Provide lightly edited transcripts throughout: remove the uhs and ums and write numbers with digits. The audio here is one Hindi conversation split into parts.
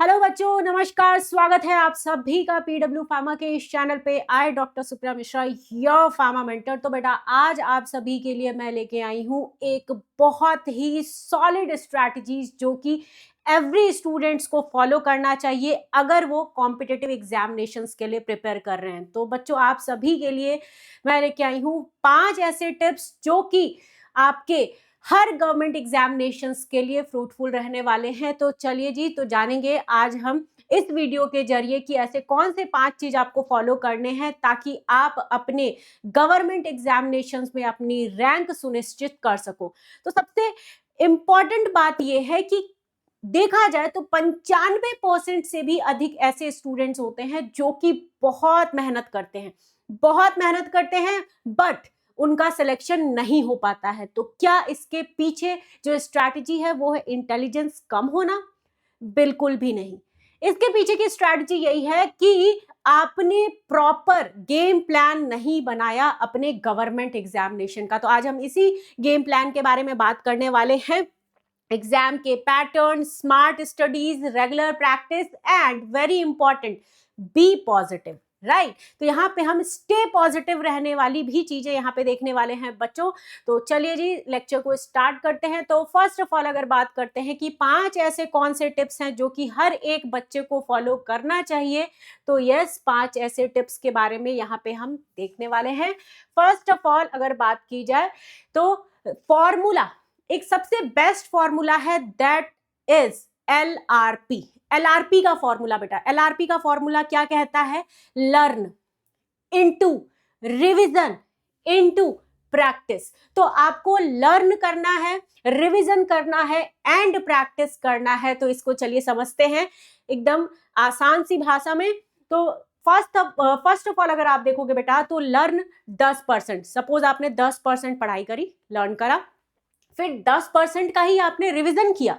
हेलो बच्चों, नमस्कार। स्वागत है आप सभी का पीडब्ल्यू फार्मा के इस चैनल पे। I doctor Supriya Mishra, your pharma mentor. तो बेटा, आज आप सभी के लिए मैं लेके आई हूँ एक बहुत ही सॉलिड स्ट्रैटेजीज जो कि एवरी स्टूडेंट्स को फॉलो करना चाहिए अगर वो कॉम्पिटिटिव एग्जामिनेशंस के लिए प्रिपेयर कर रहे हैं। तो बच्चों, आप सभी के लिए मैं लेके आई हूँ 5 ऐसे टिप्स जो कि आपके हर गवर्नमेंट एग्जामिनेशंस के लिए फ्रूटफुल रहने वाले हैं। तो चलिए जी, तो जानेंगे आज हम इस वीडियो के जरिए कि ऐसे कौन से 5 चीज आपको फॉलो करने हैं ताकि आप अपने गवर्नमेंट एग्जामिनेशंस में अपनी रैंक सुनिश्चित कर सको। तो सबसे इंपॉर्टेंट बात यह है कि देखा जाए तो 95% से भी अधिक ऐसे स्टूडेंट्स होते हैं जो कि बहुत मेहनत करते हैं, बट उनका सिलेक्शन नहीं हो पाता है। तो क्या इसके पीछे जो स्ट्रैटेजी है वो है इंटेलिजेंस कम होना? बिल्कुल भी नहीं। इसके पीछे की स्ट्रैटेजी यही है कि आपने प्रॉपर गेम प्लान नहीं बनाया अपने गवर्नमेंट एग्जामिनेशन का। तो आज हम इसी गेम प्लान के बारे में बात करने वाले हैं। एग्जाम के pattern, smart studies, regular practice and very important, be positive. Right. तो यहाँ पे हम स्टे पॉजिटिव रहने वाली भी चीजें यहाँ पे देखने वाले हैं बच्चों। तो चलिए जी, लेक्चर को स्टार्ट करते हैं। तो फर्स्ट ऑफ ऑल अगर बात करते हैं कि 5 ऐसे कौन से टिप्स हैं जो कि हर एक बच्चे को फॉलो करना चाहिए, तो यस, 5 ऐसे टिप्स के बारे में यहाँ पे हम देखने वाले हैं। फर्स्ट ऑफ ऑल अगर बात की जाए तो फॉर्मूला, एक सबसे बेस्ट फॉर्मूला है, दैट इज LRP। LRP का फॉर्मूला बेटा, LRP का फॉर्मूला क्या कहता है? Learn into revision into practice. तो आपको लर्न करना है, रिवीजन करना है एंड प्रैक्टिस करना है। तो इसको चलिए समझते हैं एकदम आसान सी भाषा में। तो फर्स्ट ऑफ ऑल अगर आप देखोगे बेटा, तो लर्न 10%, सपोज आपने 10% पढ़ाई करी, लर्न करा, फिर 10% का ही आपने रिवीजन किया,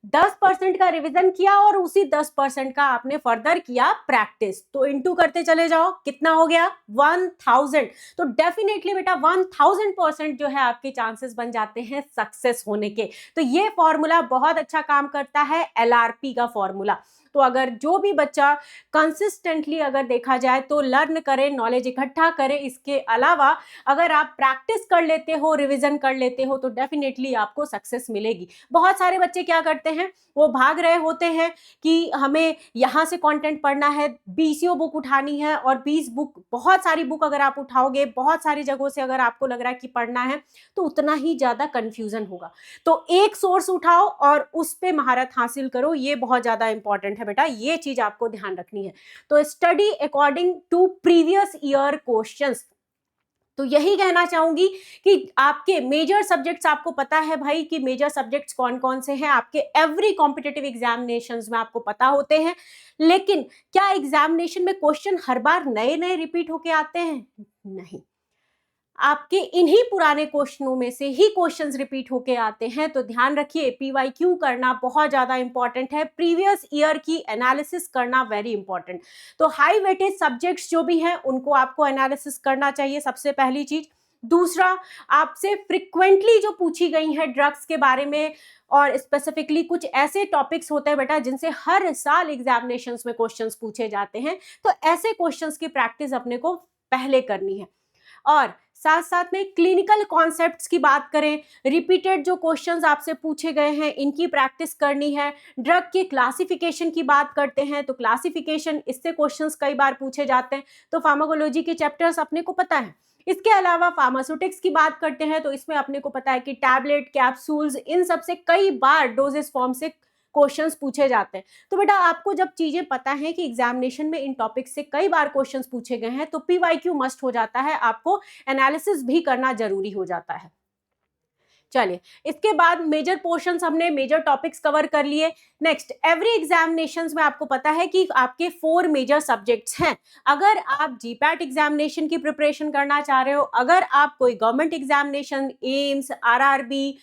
10% का रिवीजन किया और उसी 10% का आपने फर्दर किया प्रैक्टिस। तो इनटू करते चले जाओ, कितना हो गया? 1000। तो डेफिनेटली बेटा 1000% जो है आपके चांसेस बन जाते हैं सक्सेस होने के। तो ये फॉर्मूला बहुत अच्छा काम करता है, LRP का फॉर्मूला। तो अगर जो भी बच्चा कंसिस्टेंटली अगर देखा जाए तो लर्न करे, नॉलेज इकट्ठा करे, इसके अलावा अगर आप प्रैक्टिस कर लेते हो, रिवीजन कर लेते हो, तो डेफिनेटली आपको सक्सेस मिलेगी। बहुत सारे बच्चे क्या करते हैं, वो भाग रहे होते हैं कि हमें यहाँ से कंटेंट पढ़ना है, 20 बुक उठानी है, और 20 बुक, बहुत सारी बुक अगर आप उठाओगे, बहुत सारी जगहों से अगर आपको लग रहा है कि पढ़ना है, तो उतना ही ज्यादा कंफ्यूजन होगा। तो एक सोर्स उठाओ और उस पे महारत हासिल करो, ये बहुत ज्यादा इंपॉर्टेंट है बेटा, ये चीज आपको ध्यान रखनी है। तो study according to previous year questions. तो यही कहना चाहूंगी कि आपके मेजर सब्जेक्ट्स, आपको पता है भाई कि मेजर सब्जेक्ट्स कौन कौन से हैं, आपके एवरी कॉम्पिटिटिव एग्जामिनेशंस में आपको पता होते हैं। लेकिन क्या एग्जामिनेशन में क्वेश्चन हर बार नए नए रिपीट होके आते हैं? नहीं, आपके इन्हीं पुराने क्वेश्चनों में से ही क्वेश्चंस रिपीट होके आते हैं। तो ध्यान रखिए, PYQ करना बहुत ज्यादा इंपॉर्टेंट है, प्रीवियस ईयर की एनालिसिस करना वेरी इंपॉर्टेंट। तो हाई वेटेज सब्जेक्ट्स जो भी हैं उनको आपको एनालिसिस करना चाहिए, सबसे पहली चीज। दूसरा, आपसे फ्रिक्वेंटली जो पूछी गई है ड्रग्स के बारे में, और स्पेसिफिकली कुछ ऐसे टॉपिक्स होते हैं बेटा जिनसे हर साल एग्जामिनेशंस में क्वेश्चंस पूछे जाते हैं, तो ऐसे क्वेश्चंस की प्रैक्टिस अपने को पहले करनी है। और साथ साथ में क्लिनिकल कॉन्सेप्ट्स की बात करें, रिपीटेड जो क्वेश्चंस आपसे पूछे गए हैं इनकी प्रैक्टिस करनी है। ड्रग के क्लासिफिकेशन की बात करते हैं, तो क्लासिफिकेशन, इससे क्वेश्चंस कई बार पूछे जाते हैं, तो फार्माकोलॉजी के चैप्टर्स अपने को पता है। इसके अलावा फार्मास्यूटिक्स की बात करते हैं, तो इसमें अपने को पता है कि टैबलेट, कैप्सूल्स, इन सब से कई बार डोजेस फॉर्म से क्वेश्चंस पूछे जाते हैं। तो बेटा आपको जब चीजें पता है कि एग्जामिनेशन में इन टॉपिक से कई बार क्वेश्चंस पूछे गए हैं, तो PYQ मस्ट हो जाता है, आपको एनालिसिस भी करना जरूरी हो जाता है। चलिए, इसके बाद मेजर पोर्शंस, हमने मेजर टॉपिक्स कवर कर लिए। नेक्स्ट, एवरी एग्जामिनेशंस में आपको पता है कि आपके 4 मेजर सब्जेक्ट्स हैं। अगर आप जीपैट एग्जामिनेशन की प्रिपरेशन करना चाह रहे हो, अगर आप कोई government examination, AIIMS, RRB,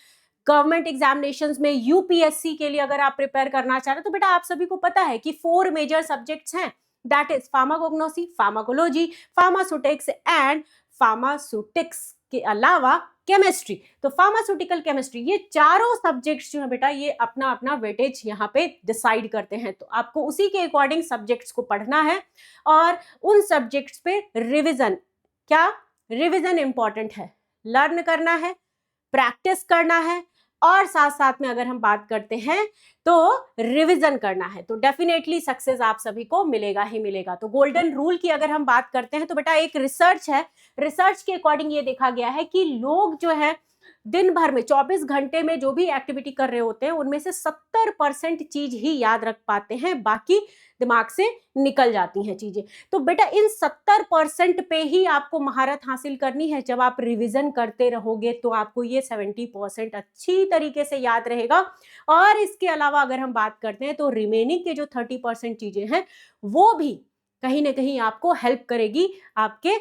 government examinations में UPSC के लिए अगर आप प्रिपेयर करना चाह रहे हो, तो बेटा आप सभी को पता है कि 4 मेजर सब्जेक्ट्स हैं, that is pharmacognosy, pharmacology, pharmaceutics and pharmaceutics के अलावा केमिस्ट्री, तो फार्मास्यूटिकल केमिस्ट्री, ये चारों सब्जेक्ट्स जो है बेटा ये अपना अपना वेटेज यहाँ पे डिसाइड करते हैं। तो आपको उसी के अकॉर्डिंग सब्जेक्ट्स को पढ़ना है और उन सब्जेक्ट्स पे रिविजन, क्या रिविजन इंपॉर्टेंट है, लर्न करना है, प्रैक्टिस करना है और साथ साथ में अगर हम बात करते हैं तो रिवीजन करना है, तो डेफिनेटली सक्सेस आप सभी को मिलेगा ही मिलेगा। तो गोल्डन रूल की अगर हम बात करते हैं तो बेटा एक रिसर्च है, रिसर्च के अकॉर्डिंग ये देखा गया है कि लोग जो है दिन भर में 24 घंटे में जो भी एक्टिविटी कर रहे होते हैं उनमें से 70% चीज ही याद रख पाते हैं, बाकी दिमाग से निकल जाती हैं चीजें। तो बेटा इन 70% पे ही आपको महारत हासिल करनी है। जब आप रिवीजन करते रहोगे तो आपको ये 70% अच्छी तरीके से याद रहेगा। और इसके अलावा अगर हम बात करते हैं तो रिमेनिंग के जो 30% चीजें हैं वो भी कहीं ना कहीं आपको हेल्प करेगी आपके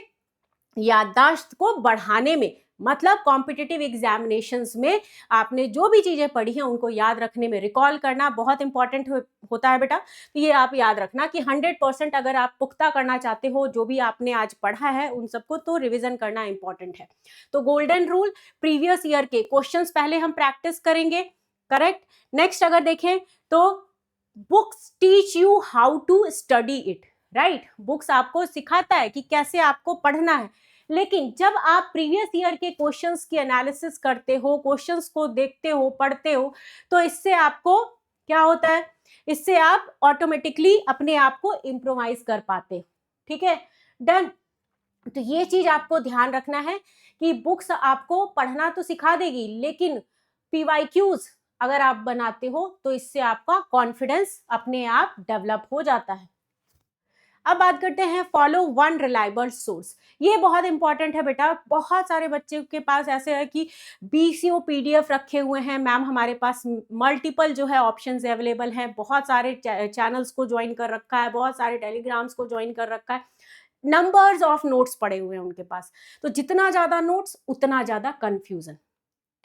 याददाश्त को बढ़ाने में। मतलब कॉम्पिटिटिव एग्जामिनेशंस में आपने जो भी चीजें पढ़ी हैं उनको याद रखने में, रिकॉल करना बहुत इंपॉर्टेंट होता है बेटा। तो ये आप याद रखना कि 100% अगर आप पुख्ता करना चाहते हो जो भी आपने आज पढ़ा है उन सबको, तो रिवीजन करना इंपॉर्टेंट है। तो गोल्डन रूल, प्रीवियस ईयर के क्वेश्चंस पहले हम प्रैक्टिस करेंगे, करेक्ट। नेक्स्ट अगर देखें तो books teach you how to study it, right. Books आपको सिखाता है कि कैसे आपको पढ़ना है, लेकिन जब आप प्रीवियस ईयर के क्वेश्चंस की एनालिसिस करते हो, क्वेश्चंस को देखते हो, पढ़ते हो, तो इससे आपको क्या होता है, इससे आप ऑटोमेटिकली अपने आप को इम्प्रोवाइज कर पाते हो। ठीक है, डन। तो ये चीज आपको ध्यान रखना है कि बुक्स आपको पढ़ना तो सिखा देगी, लेकिन पीवाईक्यूज अगर आप बनाते हो तो इससे आपका कॉन्फिडेंस अपने आप डेवलप हो जाता है। अब बात करते हैं फॉलो वन रिलायबल सोर्स। ये बहुत इंपॉर्टेंट है बेटा। बहुत सारे बच्चे के पास ऐसे है कि बीसीओ पीडीएफ रखे हुए हैं, मैम हमारे पास मल्टीपल जो है ऑप्शंस अवेलेबल हैं, बहुत सारे चैनल्स को ज्वाइन कर रखा है, बहुत सारे टेलीग्राम्स को ज्वाइन कर रखा है, नंबर्स ऑफ नोट्स पड़े हुए हैं उनके पास। तो जितना ज्यादा नोट्स उतना ज्यादा कंफ्यूजन।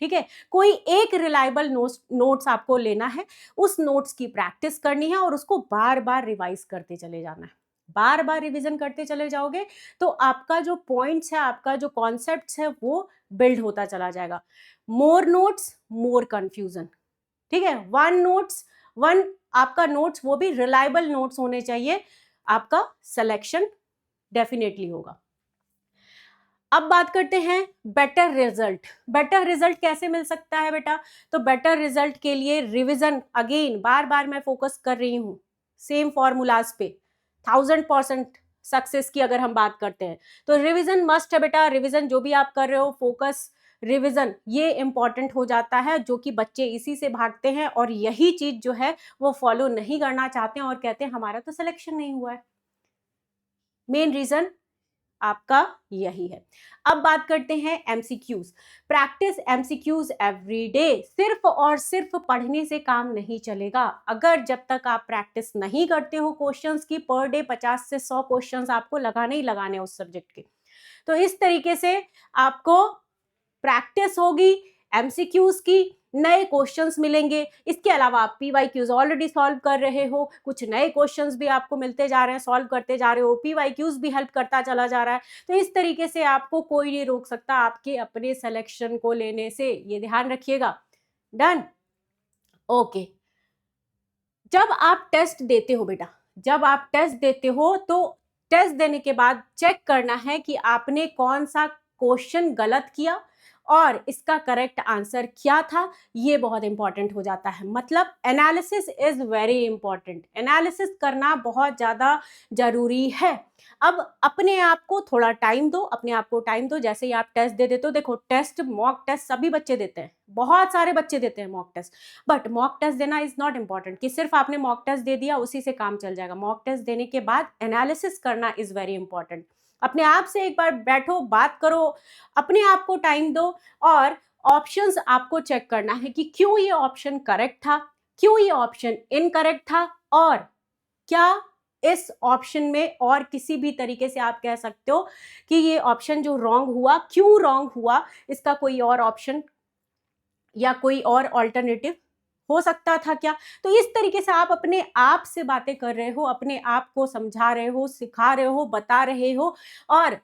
ठीक है, कोई एक रिलायबल नोट्स आपको लेना है, उस नोट्स की प्रैक्टिस करनी है और उसको बार बार रिवाइज करते चले जाना है। बार बार रिवीजन करते चले जाओगे तो आपका जो पॉइंट्स है, आपका जो कॉन्सेप्ट्स है वो बिल्ड होता चला जाएगा। मोर नोट्स मोर कंफ्यूजन। ठीक है, वन आपका नोट्स वो भी रिलायबल नोट्स होने चाहिए, आपका सिलेक्शन डेफिनेटली होगा। अब बात करते हैं बेटर रिजल्ट। बेटर रिजल्ट कैसे मिल सकता है बेटा? तो बेटर रिजल्ट के लिए रिवीजन, अगेन बार बार मैं फोकस कर रही हूं सेम फॉर्मूलाज पे। 1000% सक्सेस की अगर हम बात करते हैं तो रिवीजन मस्ट है बेटा। रिवीजन जो भी आप कर रहे हो, फोकस, रिवीजन, ये इंपॉर्टेंट हो जाता है, जो कि बच्चे इसी से भागते हैं और यही चीज जो है वो फॉलो नहीं करना चाहते हैं और कहते हैं हमारा तो सिलेक्शन नहीं हुआ है। मेन रीजन आपका यही है। अब बात करते हैं MCQs. Practice MCQs every day. सिर्फ और सिर्फ पढ़ने से काम नहीं चलेगा। अगर जब तक आप प्रैक्टिस नहीं करते हो क्वेश्चंस की, पर डे 50 से 100 क्वेश्चंस आपको लगाने ही लगाने उस सब्जेक्ट के। तो इस तरीके से आपको प्रैक्टिस होगी एमसीक्यूज की, नए क्वेश्चंस मिलेंगे। इसके अलावा आप पीवाईक्यूज ऑलरेडी सॉल्व कर रहे हो, कुछ नए क्वेश्चंस भी आपको मिलते जा रहे हैं, सॉल्व करते जा रहे हो, पीवाईक्यूज भी हेल्प करता चला जा रहा है। तो इस तरीके से आपको कोई नहीं रोक सकता आपके अपने सिलेक्शन को लेने से, ये ध्यान रखिएगा। Done, okay. जब आप टेस्ट देते हो बेटा, जब आप टेस्ट देते हो तो टेस्ट देने के बाद चेक करना है कि आपने कौन सा क्वेश्चन गलत किया और इसका करेक्ट आंसर क्या था। ये बहुत इंपॉर्टेंट हो जाता है। मतलब analysis is very important. Analysis करना बहुत ज्यादा जरूरी है। अब अपने आप को थोड़ा टाइम दो, अपने आप को टाइम दो। जैसे ही आप टेस्ट दे देते हो, देखो टेस्ट, मॉक टेस्ट सभी बच्चे देते हैं, बहुत सारे बच्चे देते हैं mock test, but mock test देना इज नॉट इंपॉर्टेंट कि सिर्फ आपने मॉक टेस्ट दे दिया उसी से काम चल जाएगा। मॉक टेस्ट देने के बाद एनालिसिस करना इज वेरी इंपॉर्टेंट। अपने आप से एक बार बैठो, बात करो, अपने आप को टाइम दो और ऑप्शंस आपको चेक करना है कि क्यों ये ऑप्शन करेक्ट था, क्यों ये ऑप्शन इनकरेक्ट था, और क्या इस ऑप्शन में और किसी भी तरीके से आप कह सकते हो कि ये ऑप्शन जो रॉन्ग हुआ, क्यों रॉन्ग हुआ, इसका कोई और ऑप्शन या कोई और ऑल्टरनेटिव हो सकता था क्या। तो इस तरीके से आप अपने आप से बातें कर रहे हो, अपने आप को समझा रहे हो, सिखा रहे हो, बता रहे हो और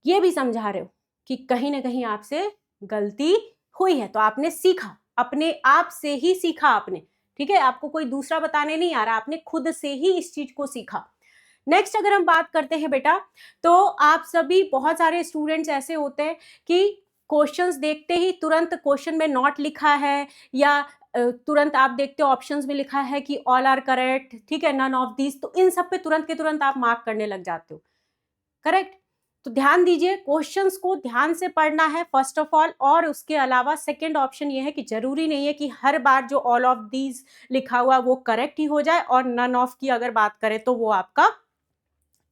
ये भी समझा रहे हो कि कहीं ना कहीं आपसे गलती हुई है, तो आपने सीखा, अपने आप से ही सीखा आपने, ठीक है, आपको कोई दूसरा बताने नहीं आ रहा, आपने खुद से ही इस चीज को सीखा। नेक्स्ट अगर हम बात करते हैं बेटा, तो आप सभी, बहुत सारे स्टूडेंट्स ऐसे होते हैं कि क्वेश्चंस देखते ही तुरंत क्वेश्चन में नॉट लिखा है, या तुरंत आप देखते हो ऑप्शंस में लिखा है कि ऑल आर करेक्ट, ठीक है, नन ऑफ दीज, तो इन सब पे तुरंत के तुरंत आप मार्क करने लग जाते हो, करेक्ट। तो ध्यान दीजिए, क्वेश्चंस को ध्यान से पढ़ना है फर्स्ट ऑफ ऑल, और उसके अलावा सेकंड ऑप्शन ये है कि जरूरी नहीं है कि हर बार जो ऑल ऑफ दीज लिखा हुआ वो करेक्ट ही हो जाए, और नन ऑफ की अगर बात करें तो वो आपका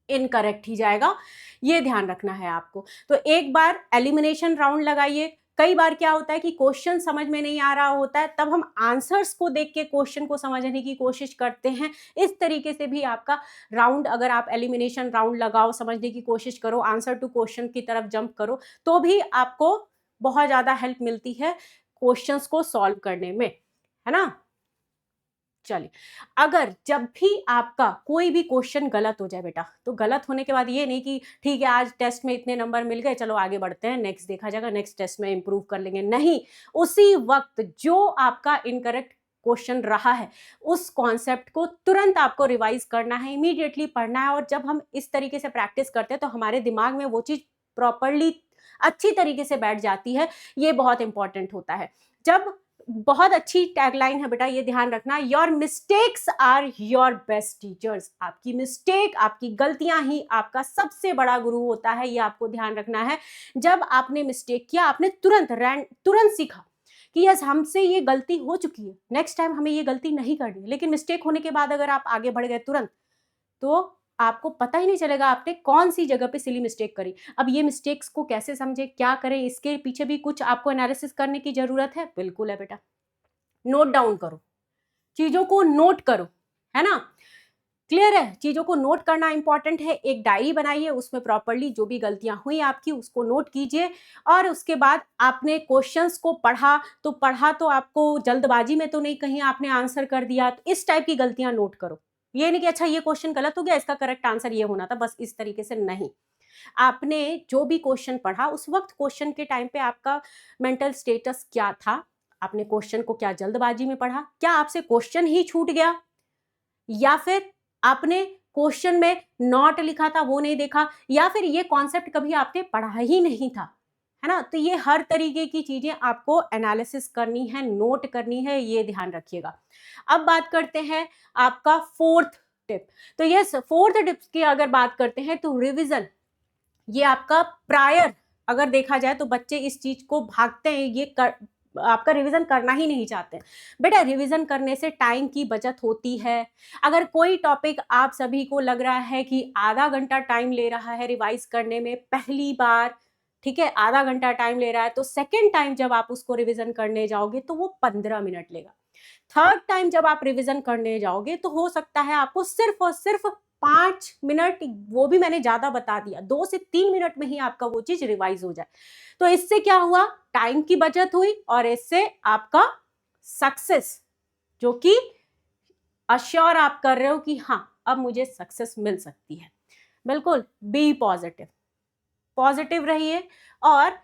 इनकरेक्ट ही जाएगा, ये ध्यान रखना है आपको। तो एक बार एलिमिनेशन राउंड लगाइए। कई बार क्या होता है कि क्वेश्चन समझ में नहीं आ रहा होता है, तब हम आंसर्स को देख के क्वेश्चन को समझने की कोशिश करते हैं। इस तरीके से भी आपका राउंड, अगर आप एलिमिनेशन राउंड लगाओ, समझने की कोशिश करो, आंसर टू क्वेश्चन की तरफ जंप करो, तो भी आपको बहुत ज्यादा हेल्प मिलती है क्वेश्चंस को सॉल्व करने में, है ना। चलिए, अगर जब भी आपका कोई भी क्वेश्चन गलत हो जाए बेटा, तो गलत होने के बाद ये नहीं कि ठीक है आज टेस्ट में इतने नंबर मिल गए, चलो आगे बढ़ते हैं, नेक्स्ट देखा जाएगा, नेक्स्ट टेस्ट में इंप्रूव कर लेंगे, नहीं, उसी वक्त जो आपका इनकरेक्ट क्वेश्चन रहा है उस कॉन्सेप्ट को तुरंत आपको रिवाइज करना है, इमीडिएटली पढ़ना है। और जब हम इस तरीके से प्रैक्टिस करते हैं तो हमारे दिमाग में वो चीज प्रॉपरली अच्छी तरीके से बैठ जाती है, ये बहुत इंपॉर्टेंट होता है। जब बहुत अच्छी टैगलाइन है बेटा, ये ध्यान रखना, your mistakes are your best teachers. आपकी मिस्टेक, आपकी गलतियां ही आपका सबसे बड़ा गुरु होता है, ये आपको ध्यान रखना है। जब आपने मिस्टेक किया, आपने तुरंत सीखा कि यस हमसे ये गलती हो चुकी है, नेक्स्ट टाइम हमें ये गलती नहीं करनी। लेकिन मिस्टेक होने के बाद अगर आप आगे बढ़ गए तुरंत, तो आपको पता ही नहीं चलेगा आपने कौन सी जगह पे सिली मिस्टेक करी। अब ये मिस्टेक्स को कैसे समझे, क्या करें, इसके पीछे भी कुछ आपको एनालिसिस करने की जरूरत है, बिल्कुल है बेटा। नोट डाउन करो, चीजों को नोट करो, है ना, क्लियर है। चीजों को नोट करना इंपॉर्टेंट है। एक डायरी बनाइए, उसमें प्रॉपर्ली जो भी गलतियां हुई आपकी उसको नोट कीजिए। और उसके बाद आपने क्वेश्चंस को पढ़ा तो आपको जल्दबाजी में तो नहीं कहीं आपने आंसर कर दिया, तो इस टाइप की गलतियां नोट करो। ये नहीं कि अच्छा ये क्वेश्चन गलत हो गया, इसका करेक्ट आंसर ये होना था, बस इस तरीके से नहीं। आपने जो भी क्वेश्चन पढ़ा उस वक्त क्वेश्चन के टाइम पे आपका मेंटल स्टेटस क्या था, आपने क्वेश्चन को क्या जल्दबाजी में पढ़ा, क्या आपसे क्वेश्चन ही छूट गया, या फिर आपने क्वेश्चन में नॉट लिखा था वो नहीं देखा, या फिर ये कॉन्सेप्ट कभी आपने पढ़ा ही नहीं था, है ना। तो ये हर तरीके की चीजें आपको एनालिसिस करनी है, नोट करनी है, ये ध्यान रखिएगा। अब बात करते हैं आपका फोर्थ टिप। तो ये फोर्थ टिप की अगर बात करते हैं तो रिवीजन, ये आपका प्रायर अगर देखा जाए तो बच्चे इस चीज को भागते हैं, आपका रिवीजन करना ही नहीं चाहते। बेटा रिवीजन करने से टाइम की बचत होती है। अगर कोई टॉपिक आप सभी को लग रहा है कि आधा घंटा टाइम ले रहा है रिवाइज करने में पहली बार, ठीक है, आधा घंटा टाइम ले रहा है, तो सेकेंड टाइम जब आप उसको रिवीजन करने जाओगे तो वो 15 मिनट लेगा। थर्ड टाइम जब आप रिवीजन करने जाओगे तो हो सकता है आपको सिर्फ और सिर्फ 5 मिनट, वो भी मैंने ज्यादा बता दिया, 2 से 3 मिनट में ही आपका वो चीज रिवाइज हो जाए। तो इससे क्या हुआ, टाइम की बचत हुई, और इससे आपका सक्सेस, जो कि अश्योर आप कर रहे हो कि हाँ अब मुझे सक्सेस मिल सकती है। बिल्कुल बी पॉजिटिव, पॉजिटिव रहिए और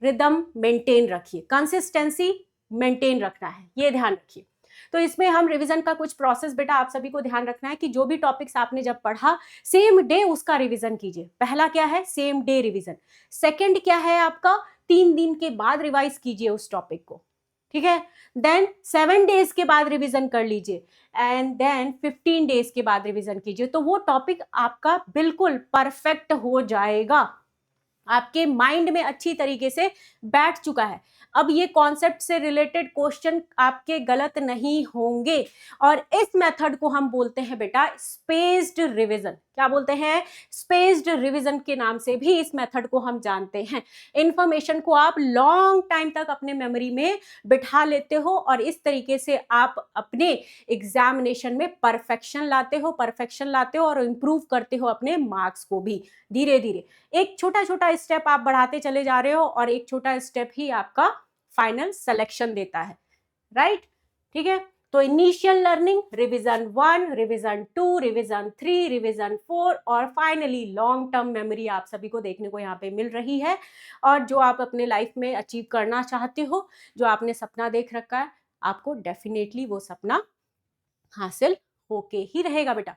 रिदम मेंटेन रखिए, कंसिस्टेंसी मेंटेन रखना है, ये ध्यान रखिए। तो इसमें हम रिवीजन का कुछ प्रोसेस बेटा आप सभी को ध्यान रखना है कि जो भी टॉपिक्स आपने जब पढ़ा सेम डे उसका रिवीजन कीजिए। पहला क्या है, सेम डे रिवीजन। सेकंड क्या है आपका, 3 दिन के बाद रिवाइज कीजिए उस टॉपिक को, ठीक है। देन 7 डेज के बाद रिवीजन कर लीजिए, एंड देन 15 डेज के बाद रिवीजन कीजिए, तो वो टॉपिक आपका बिल्कुल परफेक्ट हो जाएगा, आपके माइंड में अच्छी तरीके से बैठ चुका है। अब ये कॉन्सेप्ट से रिलेटेड क्वेश्चन आपके गलत नहीं होंगे। और इस मेथड को हम बोलते हैं बेटा स्पेस्ड रिवीजन। क्या बोलते हैं, स्पेस्ड रिवीजन के नाम से भी इस मेथड को हम जानते हैं। इंफॉर्मेशन को आप लॉन्ग टाइम तक अपने मेमोरी में बिठा लेते हो और इस तरीके से आप अपने एग्जामिनेशन में परफेक्शन लाते हो और इंप्रूव करते हो अपने मार्क्स को भी। धीरे धीरे एक छोटा छोटा स्टेप आप बढ़ाते चले जा रहे हो और एक छोटा स्टेप ही आपका फाइनल सिलेक्शन देता है, राइट, ठीक है। तो initial learning, revision 1, revision 2, revision 3, revision 4 और फाइनली लॉन्ग टर्म मेमोरी आप सभी को देखने को यहाँ पे मिल रही है। और जो आप अपने लाइफ में अचीव करना चाहते हो, जो आपने सपना देख रखा है, आपको डेफिनेटली वो सपना हासिल होके ही रहेगा बेटा।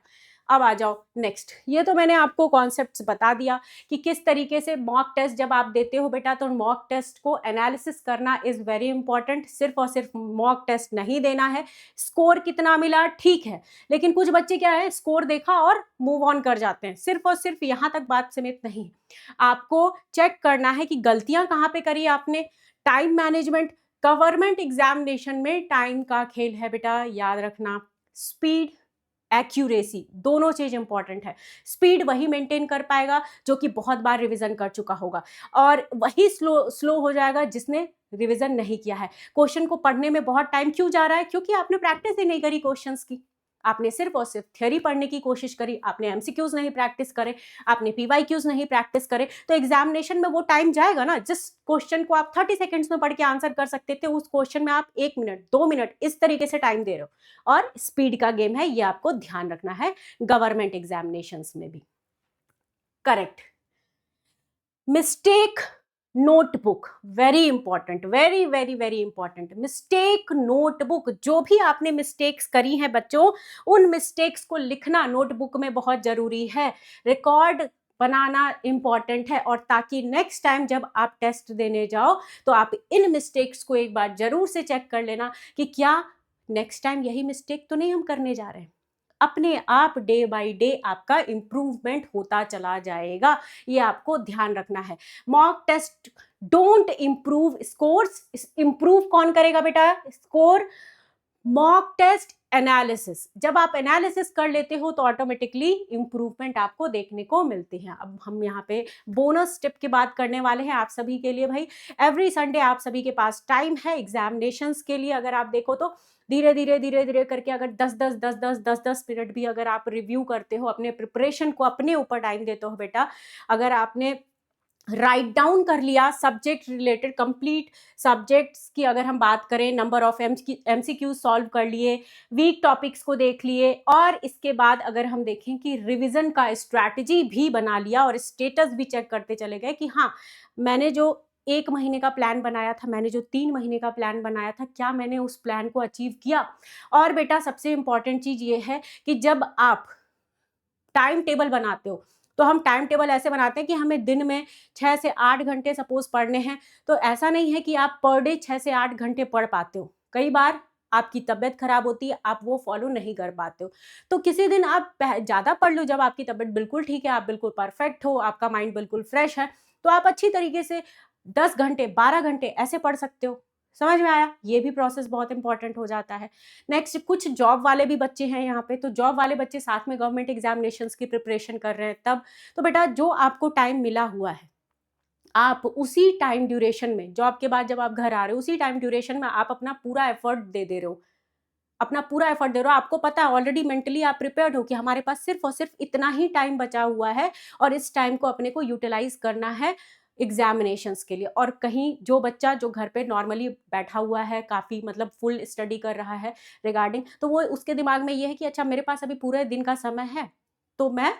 अब आ जाओ नेक्स्ट। ये तो मैंने आपको कॉन्सेप्ट्स बता दिया कि किस तरीके से मॉक टेस्ट जब आप देते हो बेटा, तो मॉक टेस्ट को एनालिसिस करना इज वेरी इंपॉर्टेंट। सिर्फ और सिर्फ मॉक टेस्ट नहीं देना है। स्कोर कितना मिला ठीक है, लेकिन कुछ बच्चे क्या है, स्कोर देखा और मूव ऑन कर जाते हैं। सिर्फ और सिर्फ यहां तक बात सीमित नहीं, आपको चेक करना है कि गलतियां कहाँ पे करी आपने। टाइम मैनेजमेंट, गवर्नमेंट एग्जामिनेशन में टाइम का खेल है बेटा, याद रखना। स्पीड, एक्यूरेसी, दोनों चीज इंपॉर्टेंट है। स्पीड वही मेंटेन कर पाएगा जो कि बहुत बार रिवीजन कर चुका होगा, और वही स्लो हो जाएगा जिसने रिवीजन नहीं किया है। क्वेश्चन को पढ़ने में बहुत टाइम क्यों जा रहा है? क्योंकि आपने प्रैक्टिस ही नहीं करी क्वेश्चंस की। आपने सिर्फ और सिर्फ थ्योरी पढ़ने की कोशिश करी, आपने एमसीक्यूज नहीं प्रैक्टिस करे, आपने पीवाईक्यूज नहीं प्रैक्टिस करे, तो एग्जामिनेशन में वो टाइम जाएगा ना। जिस क्वेश्चन को आप 30 सेकंड्स में पढ़ के आंसर कर सकते थे, उस क्वेश्चन में आप 1 मिनट 2 मिनट इस तरीके से टाइम दे रहे हो। और स्पीड का गेम है, ये आपको ध्यान रखना है गवर्नमेंट एग्जामिनेशंस में भी। Correct. Mistake notebook, very important, very very very important. Mistake notebook, जो भी आपने मिस्टेक्स करी हैं बच्चों, उन मिस्टेक्स को लिखना नोटबुक में बहुत जरूरी है। रिकॉर्ड बनाना इंपॉर्टेंट है, और ताकि नेक्स्ट टाइम जब आप टेस्ट देने जाओ तो आप इन मिस्टेक्स को एक बार जरूर से चेक कर लेना कि क्या नेक्स्ट टाइम यही मिस्टेक तो नहीं हम करने जा रहे हैं। अपने आप डे बाय डे आपका इंप्रूवमेंट होता चला जाएगा, ये आपको ध्यान रखना है। Mock test don't improve scores. Improve कौन करेगा बेटा स्कोर? Mock test analysis. जब आप एनालिसिस कर लेते हो तो ऑटोमेटिकली इंप्रूवमेंट आपको देखने को मिलती है। अब हम यहाँ पे बोनस टिप की बात करने वाले हैं आप सभी के लिए भाई। एवरी संडे आप सभी के पास टाइम है एग्जामिनेशंस के लिए। अगर आप देखो तो धीरे धीरे धीरे धीरे करके अगर 10 मिनट भी अगर आप रिव्यू करते हो, अपने प्रिपरेशन को अपने ऊपर टाइम देते हो बेटा, अगर आपने राइट डाउन कर लिया सब्जेक्ट रिलेटेड कंप्लीट सब्जेक्ट्स की, अगर हम बात करें नंबर ऑफ एमसीक्यू सॉल्व कर लिए, वीक टॉपिक्स को देख लिए, और इसके बाद अगर हम देखें कि रिवीजन का स्ट्रैटेजी भी बना लिया और स्टेटस भी चेक करते चले गए कि हाँ, मैंने जो 1 महीने का प्लान बनाया था, मैंने जो 3 महीने का प्लान बनाया था, क्या मैंने उस प्लान को अचीव किया। और बेटा सबसे इंपॉर्टेंट चीज ये है कि जब आप टाइम टेबल बनाते हो, तो हम टाइम टेबल ऐसे बनाते हैं कि हमें दिन में 6 से 8 घंटे सपोज पढ़ने हैं, तो ऐसा नहीं है कि आप पर डे 6 से 8 घंटे पढ़ पाते हो। कई बार आपकी तबीयत खराब होती है, आप वो फॉलो नहीं कर पाते हो, तो किसी दिन आप ज़्यादा पढ़ लो, जब आपकी तबीयत बिल्कुल ठीक है, आप बिल्कुल परफेक्ट हो, आपका माइंड बिल्कुल फ्रेश है, तो आप अच्छी तरीके से 10 घंटे 12 घंटे ऐसे पढ़ सकते हो। समझ में आया? ये भी प्रोसेस बहुत इंपॉर्टेंट हो जाता है। नेक्स्ट, कुछ जॉब वाले भी बच्चे हैं यहाँ पे, तो जॉब वाले बच्चे साथ में गवर्नमेंट एग्जामिनेशंस की प्रिपरेशन कर रहे हैं तब, तो बेटा जो आपको टाइम मिला हुआ है, आप उसी टाइम ड्यूरेशन में, जॉब के बाद जब आप घर आ रहे हो, उसी टाइम ड्यूरेशन में आप अपना पूरा एफर्ट दे रहे हो, अपना पूरा एफर्ट दे रहे हो। आपको पता है ऑलरेडी, मेंटली आप प्रिपेयर्ड हो कि हमारे पास सिर्फ और सिर्फ इतना ही टाइम बचा हुआ है, और इस टाइम को अपने को यूटिलाइज करना है एग्जामिनेशंस के लिए। और कहीं जो बच्चा जो घर पे नॉर्मली बैठा हुआ है, काफ़ी मतलब फुल स्टडी कर रहा है रिगार्डिंग, तो वो उसके दिमाग में ये है कि अच्छा मेरे पास अभी पूरे दिन का समय है, तो मैं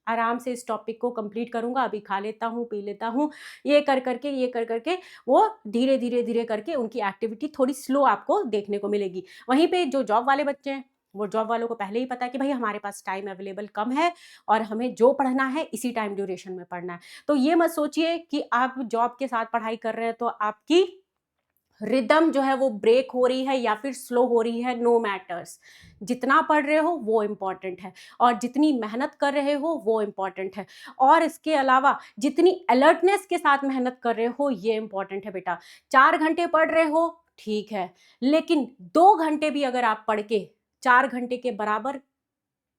आराम से इस टॉपिक को कंप्लीट करूंगा, अभी खा लेता हूँ पी लेता हूँ, ये कर करके वो धीरे धीरे धीरे करके उनकी एक्टिविटी थोड़ी स्लो आपको देखने को मिलेगी। वहीं पे जो जॉब वाले बच्चे हैं, वो जॉब वालों को पहले ही पता है कि भाई हमारे पास टाइम अवेलेबल कम है, और हमें जो पढ़ना है इसी टाइम ड्यूरेशन में पढ़ना है। तो ये मत सोचिए कि आप जॉब के साथ पढ़ाई कर रहे हैं तो आपकी रिदम जो है वो ब्रेक हो रही है या फिर स्लो हो रही है। नो मैटर्स, जितना पढ़ रहे हो वो इम्पॉर्टेंट है, और जितनी मेहनत कर रहे हो वो इम्पॉर्टेंट है, और इसके अलावा जितनी अलर्टनेस के साथ मेहनत कर रहे हो ये इम्पॉर्टेंट है बेटा। 4 घंटे पढ़ रहे हो ठीक है, लेकिन 2 घंटे भी अगर आप पढ़ के 4 घंटे के बराबर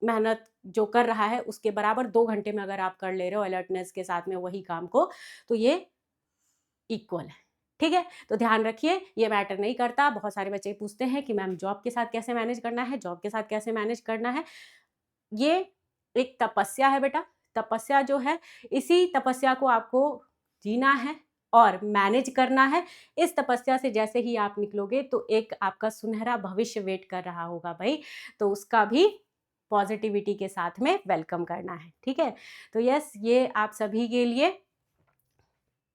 मेहनत जो कर रहा है उसके बराबर 2 घंटे में अगर आप कर ले रहे हो अलर्टनेस के साथ में वही काम को, तो ये इक्वल है। ठीक है, तो ध्यान रखिए, ये मैटर नहीं करता। बहुत सारे बच्चे पूछते हैं कि मैम जॉब के साथ कैसे मैनेज करना है, जॉब के साथ कैसे मैनेज करना है। ये एक तपस्या है बेटा। तपस्या जो है, इसी तपस्या को आपको जीना है, और मैनेज करना है। इस तपस्या से जैसे ही आप निकलोगे तो एक आपका सुनहरा भविष्य वेट कर रहा होगा भाई, तो उसका भी पॉजिटिविटी के साथ में वेलकम करना है। ठीक है, तो यस, ये आप सभी के लिए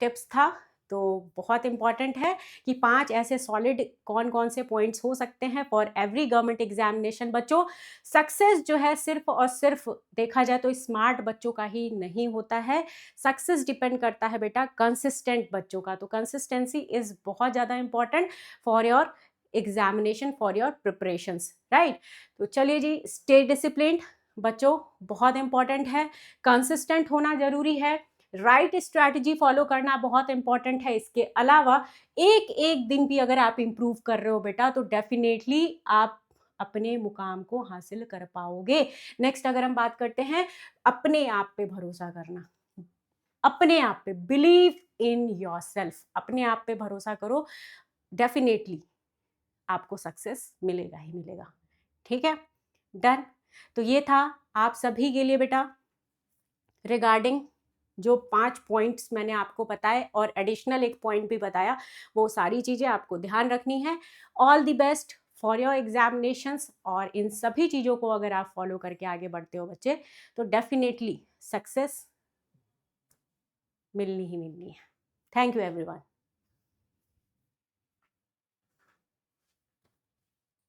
टिप्स था। तो बहुत इंपॉर्टेंट है कि 5 ऐसे सॉलिड कौन कौन से पॉइंट्स हो सकते हैं फॉर एवरी गवर्नमेंट एग्जामिनेशन। बच्चों, सक्सेस जो है सिर्फ और सिर्फ देखा जाए तो स्मार्ट बच्चों का ही नहीं होता है। सक्सेस डिपेंड करता है बेटा कंसिस्टेंट बच्चों का। तो कंसिस्टेंसी इज बहुत ज़्यादा important for your examination, for your preparations, right. तो चलिए जी, स्टे डिसिप्लिन्ड बच्चों, बहुत इंपॉर्टेंट है। कंसिस्टेंट होना जरूरी है। राइट स्ट्रैटेजी फॉलो करना बहुत इंपॉर्टेंट है। इसके अलावा एक एक दिन भी अगर आप इंप्रूव कर रहे हो बेटा, तो डेफिनेटली आप अपने मुकाम को हासिल कर पाओगे। नेक्स्ट अगर हम बात करते हैं अपने आप पे भरोसा करना, अपने आप पे, बिलीव इन योरसेल्फ, अपने आप पे भरोसा करो, डेफिनेटली आपको सक्सेस मिलेगा ही मिलेगा। ठीक है, डन। तो ये था आप सभी के लिए बेटा रिगार्डिंग जो 5 पॉइंट्स मैंने आपको बताए और एडिशनल एक पॉइंट भी बताया, वो सारी चीज़ें आपको ध्यान रखनी है। All the best for your examinations. और इन सभी चीज़ों को अगर आप फॉलो करके आगे बढ़ते हो बच्चे, तो डेफिनेटली सक्सेस मिलनी ही मिलनी है। Thank you everyone.